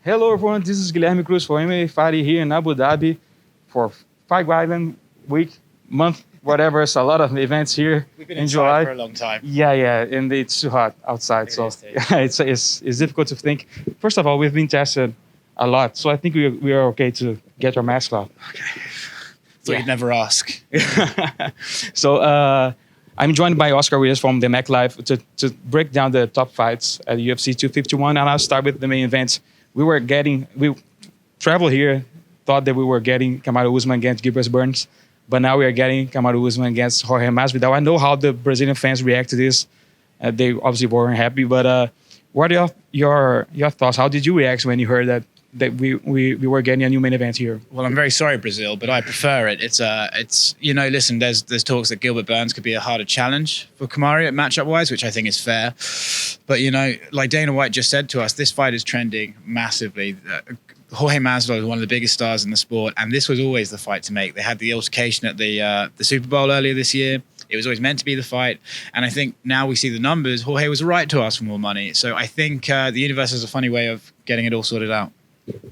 Hello everyone, this is Guilherme Cruz for MMA Fighting here in Abu Dhabi for Fight Island week, month, whatever. It's a lot of events here We've been in inside July. for a long time. Yeah, and it's too hot outside, It so is too. it's difficult to think. First of all, we've been tested a lot, so I think we are okay to get our mask off. Thought you'd never ask. So I'm joined by Oscar Williams from the Mac Live to break down the top fights at UFC 251, and I'll start with the main events. We traveled here, thought that we were getting Kamaru Usman against Gilbert Burns, but now we are getting Kamaru Usman against Jorge Masvidal. I know how the Brazilian fans react to this. They obviously weren't happy, but what are your thoughts? How did you react when you heard that we were getting a new main event here? Well, I'm very sorry, Brazil, but I prefer it. It's listen, there's talks that Gilbert Burns could be a harder challenge for Kamaru at matchup wise, which I think is fair. But like Dana White just said to us, this fight is trending massively. Jorge Masvidal is one of the biggest stars in the sport, and this was always the fight to make. They had the altercation at the Super Bowl earlier this year. It was always meant to be the fight, and I think now we see the numbers. Jorge was right to ask for more money, so I think the universe has a funny way of getting it all sorted out.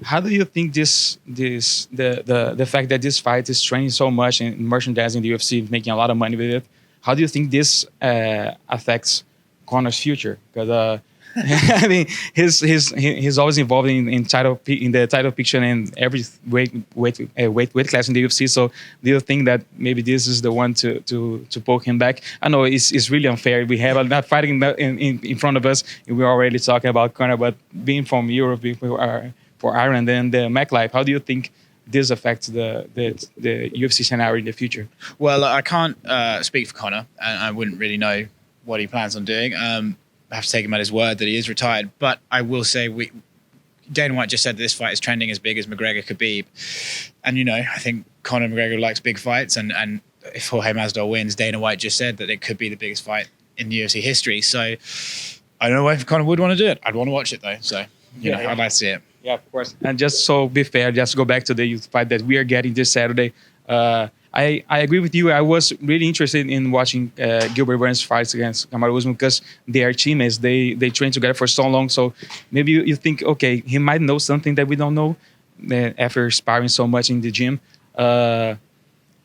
How do you think the fact that this fight is trending so much in merchandising the UFC, making a lot of money with it? How do you think this affects Conor's future? Because I mean, he's always involved in the title picture and every weight class in the UFC. So do you think that maybe this is the one to poke him back? I know it's really unfair. We have not fighting in front of us. We're already talking about Conor, but being from Europe, we are for Ireland and the Mac Life. How do you think this affects the UFC scenario in the future? Well, I can't speak for Conor, and I wouldn't really know what he plans on doing. I have to take him at his word that he is retired. But I will say, Dana White just said that this fight is trending as big as McGregor Khabib, and I think Conor McGregor likes big fights, and if Jorge Masvidal wins, Dana White just said that it could be the biggest fight in UFC history. So I don't know if Conor would want to do it. I'd want to watch it though. So I'd like to see it. Yeah, of course. And just so be fair, just go back to the youth fight that we are getting this Saturday. I agree with you. I was really interested in watching Gilbert Burns fights against Kamaru Usman because they are teammates. They train together for so long. So maybe you think, okay, he might know something that we don't know after sparring so much in the gym. But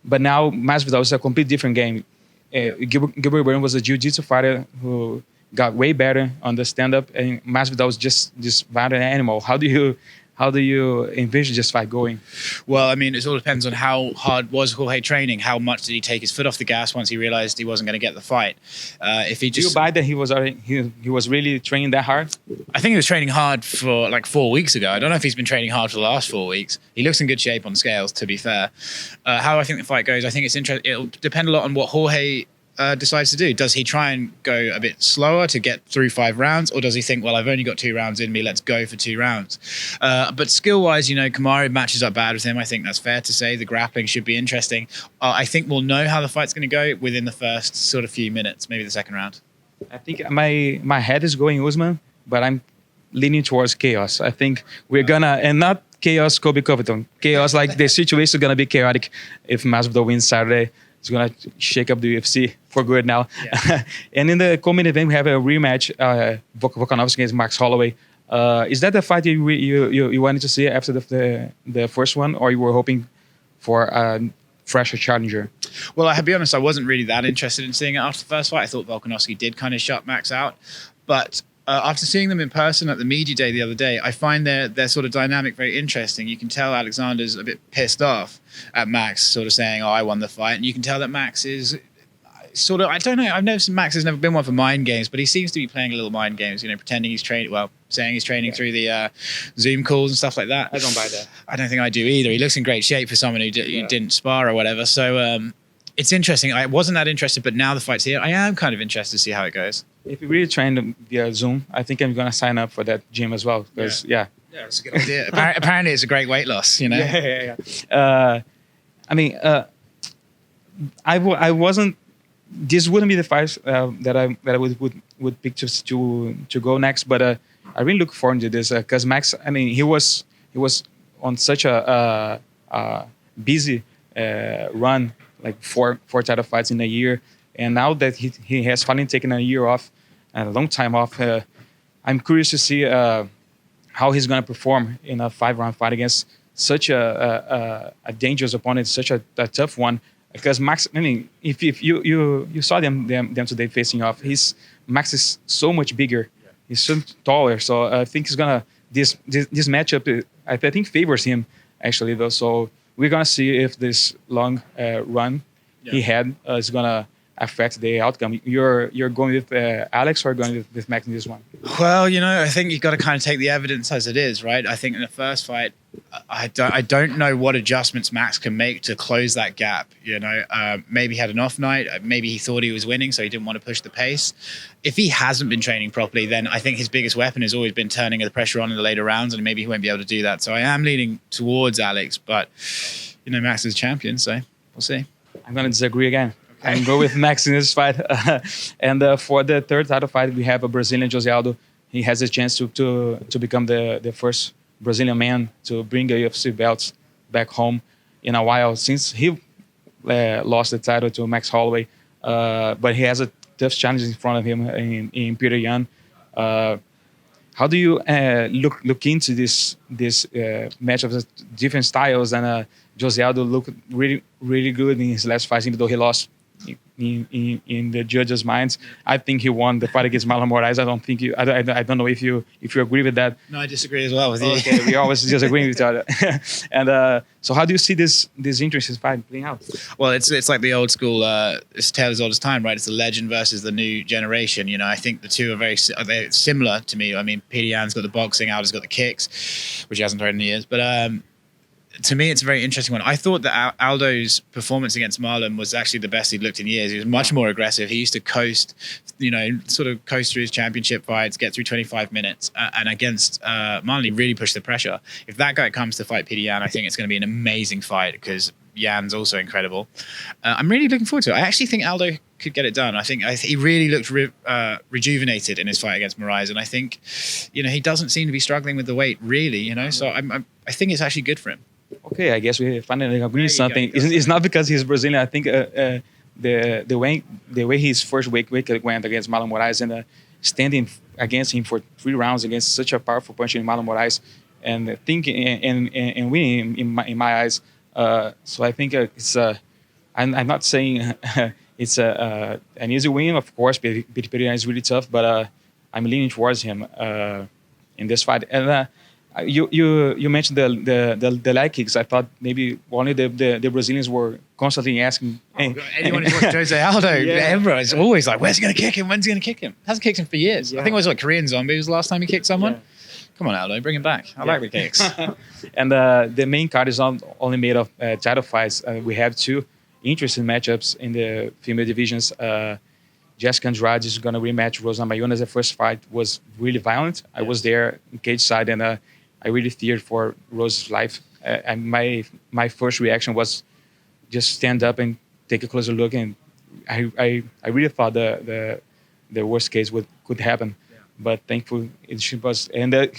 now Masvidal is a completely different game. Gilbert Burns was a jiu-jitsu fighter who got way better on the stand-up, and Masvidal was just this violent animal. How do you envision this fight going? Well, I mean, it all depends on how hard was Jorge training. How much did he take his foot off the gas once he realized he wasn't going to get the fight? If he just, do you buy that he was really training that hard? I think he was training hard for like 4 weeks ago. I don't know if he's been training hard for the last 4 weeks. He looks in good shape on scales, to be fair. How I think the fight goes, I think it's interesting. It'll depend a lot on what Jorge decides to do. Does he try and go a bit slower to get through 5 rounds, or does he think, well, I've only got 2 rounds in me, let's go for 2 rounds? But skill-wise, Kamaru matches up bad with him. I think that's fair to say. The grappling should be interesting. I think we'll know how the fight's going to go within the first sort of few minutes, maybe the second round. I think my head is going Usman, but I'm leaning towards chaos. I think we're gonna, and not chaos Kobe Covington. Chaos, like the situation is gonna be chaotic if Masvidal wins Saturday. It's going to shake up the UFC for good now. Yeah. And in the co-main event, we have a rematch, Volkanovski against Max Holloway. Is that the fight you wanted to see after the first one, or you were hoping for a fresher challenger? Well, I have to be honest, I wasn't really that interested in seeing it after the first fight. I thought Volkanovski did kind of shut Max out. But after seeing them in person at the media day the other day, I find their sort of dynamic very interesting. You can tell Alexander's a bit pissed off at Max, sort of saying, "Oh, I won the fight," and you can tell that Max is sort of, I don't know. I've never seen Max has never been one for mind games, but he seems to be playing a little mind games. Pretending he's training. Well, saying he's training through the Zoom calls and stuff like that. I don't buy that. I don't think I do either. He looks in great shape for someone who didn't spar or whatever. So it's interesting. I wasn't that interested, but now the fight's here, I am kind of interested to see how it goes. If you really train via Zoom, I think I'm going to sign up for that gym as well. Because Yeah, it's a good idea. Apparently, it's a great weight loss. Yeah. I mean, I wasn't. This wouldn't be the fight that I would pick to go next. But I really look forward to this because Max. I mean, he was on such a busy run, like four title fights in a year, and now that he has finally taken a year off, a long time off. I'm curious to see how he's going to perform in a 5-round fight against such a dangerous opponent, such a tough one. Because Max, I mean, if you saw them today facing off, Max is so much bigger, he's so taller. So I think he's gonna this matchup, I think favors him actually though. So we're gonna see if this long run he had is gonna affect the outcome. You're going with Alex or going with Max in this one? Well, I think you've got to kind of take the evidence as it is, right? I think in the first fight, I don't know what adjustments Max can make to close that gap. Maybe he had an off night. Maybe he thought he was winning, so he didn't want to push the pace. If he hasn't been training properly, then I think his biggest weapon has always been turning the pressure on in the later rounds, and maybe he won't be able to do that. So I am leaning towards Alex, but Max is champion, so we'll see. I'm going to disagree again. And go with Max in this fight. And for the third title fight, we have a Brazilian, Jose Aldo. He has a chance to become the first Brazilian man to bring a UFC belt back home in a while, since he lost the title to Max Holloway. But he has a tough challenge in front of him in Peter Yan. How do you look into this match of different styles? And Jose Aldo looked really, really good in his last fight, even though he lost in the judges' minds. I think he won the fight against Marlon Moraes. I don't think I don't know if you agree with that. No, I disagree as well with you. Okay, we always disagree with each other. And so how do you see this interesting fight playing out? Well, it's like the old school. It's tale as old as time, right? It's the legend versus the new generation. I think the two are very similar to me. I mean, Peter Yan's got the boxing, Aldo's got the kicks, which he hasn't tried in years, but. To me, it's a very interesting one. I thought that Aldo's performance against Marlon was actually the best he'd looked in years. He was much more aggressive. He used to coast, sort of coast through his championship fights, get through 25 minutes. And against Marlon, he really pushed the pressure. If that guy comes to fight Peter Yan, I think it's going to be an amazing fight because Yan's also incredible. I'm really looking forward to it. I actually think Aldo could get it done. I think he really looked rejuvenated in his fight against Moraes. And I think, he doesn't seem to be struggling with the weight, really, So I think it's actually good for him. Okay, I guess we finally agree on something. It's not because he's Brazilian. I think the way his first week went against Marlon Moraes and standing against him for 3 rounds against such a powerful puncher in Marlon Moraes, and thinking and winning in my eyes. So I think it's I'm not saying it's an easy win. Of course, Peter Yan is really tough, but I'm leaning towards him in this fight. And you mentioned the leg kicks. I thought maybe only the Brazilians were constantly asking. Hey, anyone who's watched Jose Aldo, everyone is always like, "Where's he going to kick him? When's he going to kick him?" Hasn't kicked him for years. I think it was like Korean Zombie was the last time he kicked someone. Yeah. Come on, Aldo, bring him back. I like the kicks. And the main card is only made of title fights. We have 2 interesting matchups in the female divisions. Jessica Andrade is going to rematch Rose Namajunas. The first fight was really violent. I was there in cage side, and I really feared for Rose's life. And my first reaction was just stand up and take a closer look. And I really thought the worst case could happen. Yeah. But thankfully she was. And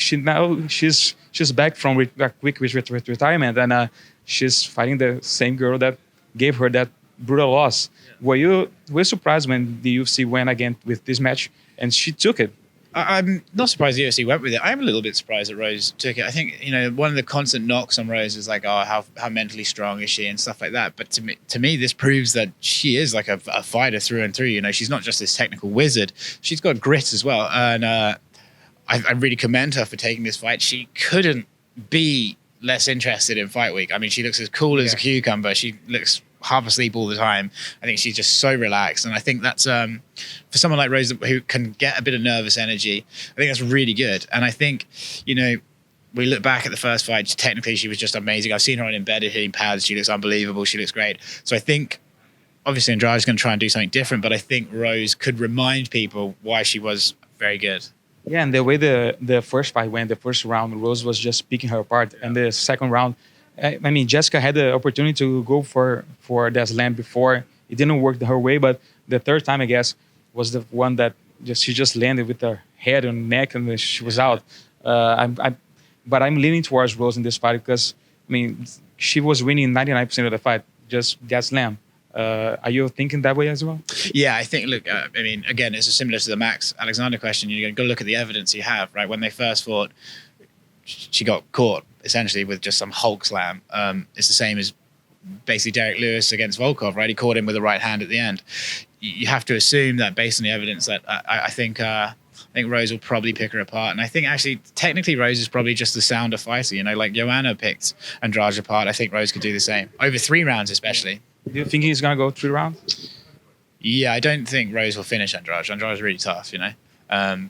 she's back from a quick retirement, and she's fighting the same girl that gave her that brutal loss. Yeah. Were you surprised when the UFC went again with this match and she took it? I'm not surprised the UFC went with it. I'm a little bit surprised that Rose took it. I think, one of the constant knocks on Rose is like, oh, how mentally strong is she and stuff like that. But to me, this proves that she is like a fighter through and through. She's not just this technical wizard. She's got grit as well. And I really commend her for taking this fight. She couldn't be less interested in fight week. I mean, she looks as cool as a cucumber. She looks half asleep all the time. I think she's just so relaxed, and I think that's for someone like Rose who can get a bit of nervous energy, I think that's really good. And I think we look back at the first fight, technically she was just amazing. I've seen her on embedded hitting pads. She looks unbelievable. She looks great. So I think obviously Andrade's going to try and do something different, but I think Rose could remind people why she was very good. Yeah, and the way the first fight went, the first round, Rose was just picking her apart, and the second round, I mean, Jessica had the opportunity to go for that slam before. It didn't work her way, but the third time, I guess, was the one that she just landed with her head and neck, and she was out. But I'm leaning towards Rose in this fight because, I mean, she was winning 99% of the fight, just that slam. Are you thinking that way as well? Yeah, I think, look, I mean, again, it's similar to the Max Alexander question. You're going to go look at the evidence you have, right? When they first fought, she got caught essentially with just some Hulk slam. It's the same as basically Derek Lewis against Volkov, right? He caught him with the right hand at the end. You have to assume that based on the evidence that I think Rose will probably pick her apart. And I think actually, technically, Rose is probably just the sounder fighter. You know, like Joanna picked Andrade apart. I think Rose could do the same over 3 rounds, especially. Do you think he's gonna go 3 rounds? Yeah, I don't think Rose will finish Andrade. Andrade's really tough, you know.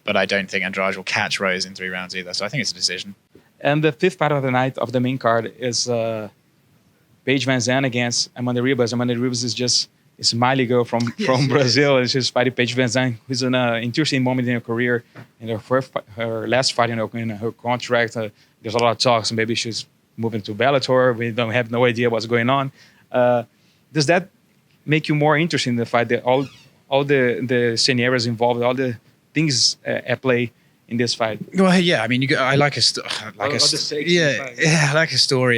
But I don't think Andrade will catch Rose in 3 rounds either. So I think it's a decision. And the 5th fight of the night of the main card is Paige Van Zandt against Amanda Ribas. Amanda Ribas is just a smiley girl from Brazil. And she's fighting Paige Van Zandt, who's in an interesting moment in her career. In her last fight in her contract, there's a lot of talks. Maybe she's moving to Bellator. We don't have no idea what's going on. Does that make you more interested in the fight? All the scenarios involved, all the things at play in this fight. Well, yeah, I mean, I like a story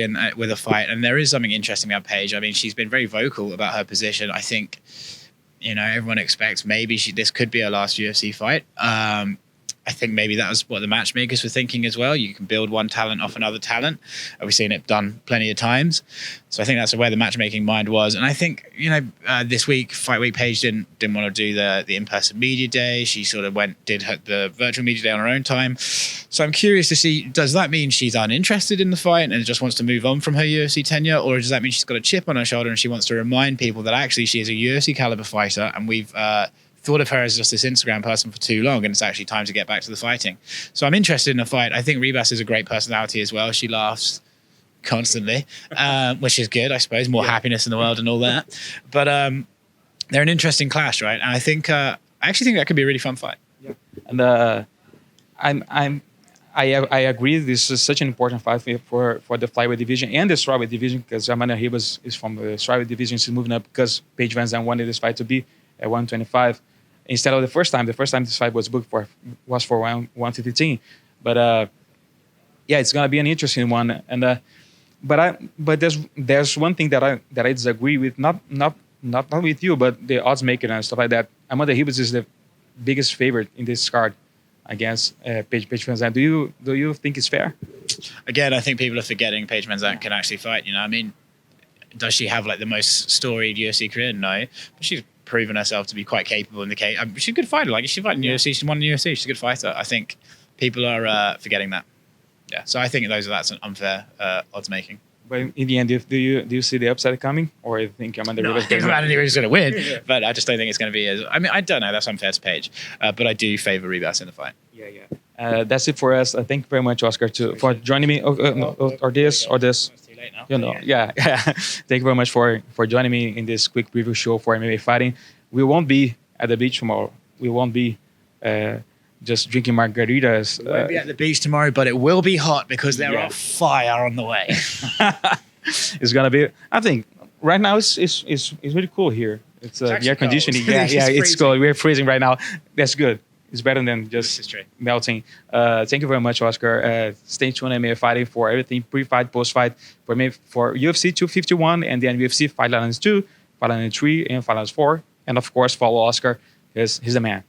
and with a fight, and there is something interesting about Paige. I mean, she's been very vocal about her position. I think, you know, everyone expects maybe this could be her last UFC fight. I think maybe that was what the matchmakers were thinking as well. You can build one talent off another talent. We've seen it done plenty of times. So I think that's where the matchmaking mind was. And I think, you know, this week, Fight Week, Paige didn't want to do the in-person media day. She sort of did the virtual media day on her own time. So I'm curious to see, does that mean she's uninterested in the fight and just wants to move on from her UFC tenure? Or does that mean she's got a chip on her shoulder and she wants to remind people that actually she is a UFC caliber fighter and we've thought of her as just this Instagram person for too long and it's actually time to get back to the fighting. So I'm interested in the fight. I think Ribas is a great personality as well. She laughs constantly, which is good, I suppose. More happiness in the world and all that. But they're an interesting clash, right? And I think I actually think that could be a really fun fight. Yeah. And I agree. This is such an important fight for the flyweight division and the strawweight division because Amanda Ribas is from the strawweight division. She's moving up because Paige Van Zandt wanted this fight to be at 125 instead of the first time. The first time this fight was booked was for 115. But it's gonna be an interesting one. And but there's one thing that I disagree with. Not with you, but the odds maker and stuff like that. Amanda Ribas is the biggest favorite in this card against Paige Van Zandt. Do you think it's fair? Again, I think people are forgetting Paige Van Zandt can actually fight. You know, I mean, does she have like the most storied UFC career? No, but she's proven herself to be quite capable in the case. She's a good fighter. Like she's fighting UFC. She won in UFC. She's a good fighter. I think people are forgetting that. Yeah. So I think that's an unfair odds making. But in the end, do you see the upside coming, or you think Amanda Ribas is going to win? But I just don't think it's going to be as. I mean, I don't know. That's unfair to Paige, but I do favor Ribas in the fight. Yeah. That's it for us. Thank you very much, Oscar, for joining me. Or this. It's too late now. You know, yeah. Thank you very much for joining me in this quick preview show for MMA fighting. We won't be at the beach tomorrow. We won't be just drinking margaritas. We won't be at the beach tomorrow, but it will be hot because there are fire on the way. It's gonna be. I think right now it's really cool here. It's the air conditioning. It's cold. We're freezing right now. That's good. It's better than just melting. Thank you very much, Oscar. Stay tuned MMA Fighting for everything pre-fight, post-fight for UFC 251 and then UFC Fight Islands 2, Fight Island 3, and Fight Islands 4. And of course, follow Oscar because he's the man.